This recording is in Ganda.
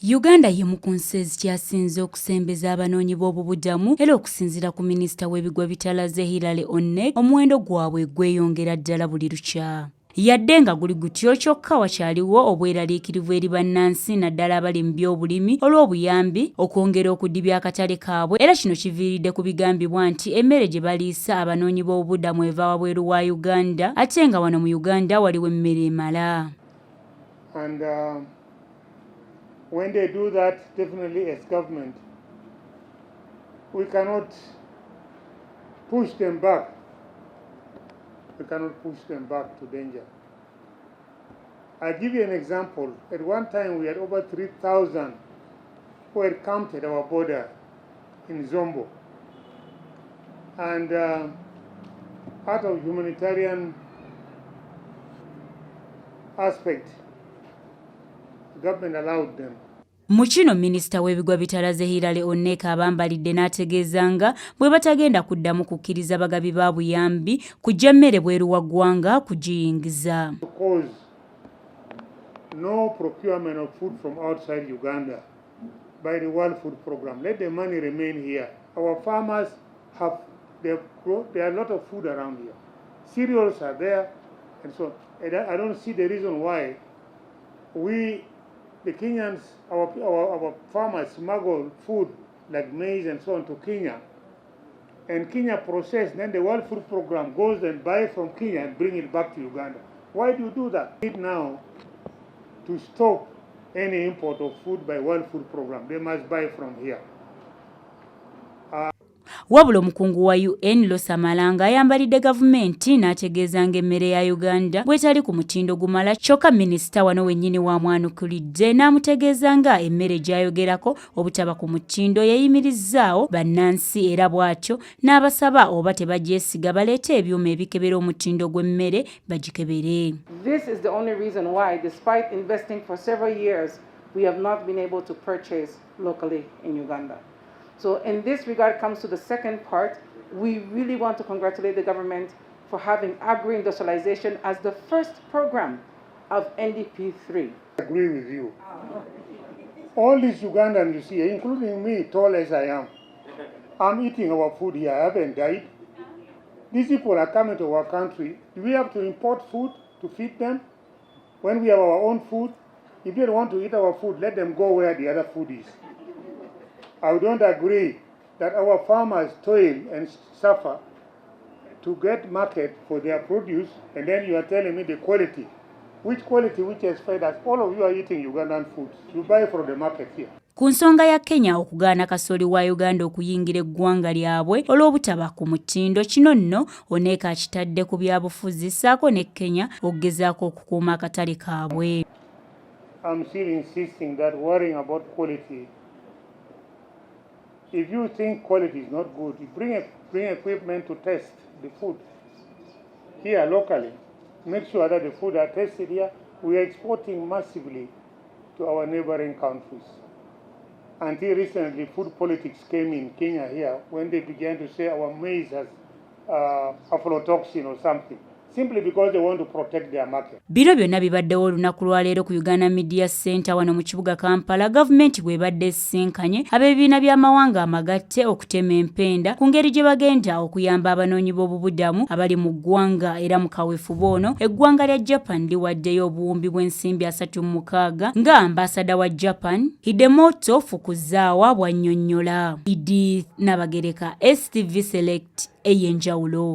Uganda y'emu ku nsi ezikyasinze okusembeza abanoonyi b'obubudamu era okusinziira ku minisita w'ebigwa bitalaze Hilary Onnek, omuwendo gwabwe gweyongera ddala buli lukya. Yadde nga guli gutyo kyokka wakyaliwo obweraliikirivu eri bannansi naddala abali mu by'obulimi olw'obuyambi okwongera okudibya akatale kaabwe, era kino kiviiridde ku bigambibwa nti emmere gye baliisa abanoonyi b'obubudamu eva wabweru wa Uganda ate nga wano mu Uganda waliwo emmere emala. When they do that, definitely as government, we cannot push them back. We cannot push them back to danger. I'll give you an example. At one time, we had over 3,000 who had camped at our border in Zombo. And out of humanitarian aspect, the government allowed them. Mu kino minisita w'ebigwa bitalaze Hilary Onnek abambalidde n'ategeeza nga bwe batagenda kuddamu kukkiriza bagabi ba buyambi kujja mmere bweru wa ggwanga kugiyingiza. No procurement of food from outside Uganda by the World Food Program. Let the money remain here. Our farmers have there are a lot of food around here. Cereals are there and so on. I don't see the reason why the Kenyans, our farmers smuggle food like maize and so on to Kenya, and Kenya process, then the World Food Program goes and buy from Kenya and bring it back to Uganda. Why do you do that? We need now to stop any import of food by World Food Program. They must buy from here. Wabula omukungu wa UN Losa Malanga ayambalidde gavumenti n'ategeeza ng'emmere ya Uganda bwetali ku mutindo gumala, kyokka minisita wano wennyini wamwanukulidde n'amutegeeza nga emmere gy'ayogerako obutaba ku mutindo yayimirizzaawo bannansi, era bw'atyo n'abasaba oba tebagyesiga baleete ebyuma ebikebera omutindo gw'emmere bagikebere. This is the only reason why, despite investing for several years, we have not been able to purchase locally in Uganda. So in this regard comes to the second part. We really want to congratulate the government for having agro-industrialization as the first program of NDP3. I agree with you. All these Ugandans you see, including me, tall as I am, I'm eating our food here. I haven't died. These people are coming to our country. Do we have to import food to feed them? When we have our own food, if they don't want to eat our food, let them go where the other food is. I don't agree that our farmers toil and suffer to get market for their produce, and then you are telling me the quality. Which quality which has fed us? All of you are eating Ugandan foods. You buy from the market here. Ku nsonga ya Kenya okugaana kasooli wa Uganda okuyingira eggwanga lyabwe olw'obutaba ku mutindo, kino nno Onnek akitadde ku byabufuzi ssaako ne Kenya okugezaako okukuuma akatale kaabwe. I'm still insisting that worrying about quality. If you think quality is not good, you bring equipment to test the food here locally. Make sure that the food are tested here. We are exporting massively to our neighboring countries. Until recently, food politics came in Kenya here when they began to say our maize has aflatoxin or something, simply because they want to protect their market. Biro byonna bibaddewo olunaku lwaleero ku Uganda Media Center wano mu kibuga Kampala. Gavumenti bw'ebadde esisinkanye ab'ebibiina by'amawanga amagatte okutema empenda ku ngeri gye bagenda okuyamba abanoonyi b'obubudamu abali mu ggwanga, era mu kaweefube ono eggwanga lya Japan liwaddeyo obuwumbi bw'ensimbi 36 nga ambasada wa Japan Hidemoto Fukuzawa bw'annyonnyola. Edith Nabagereka, STV Select, EY'ENJAWULO.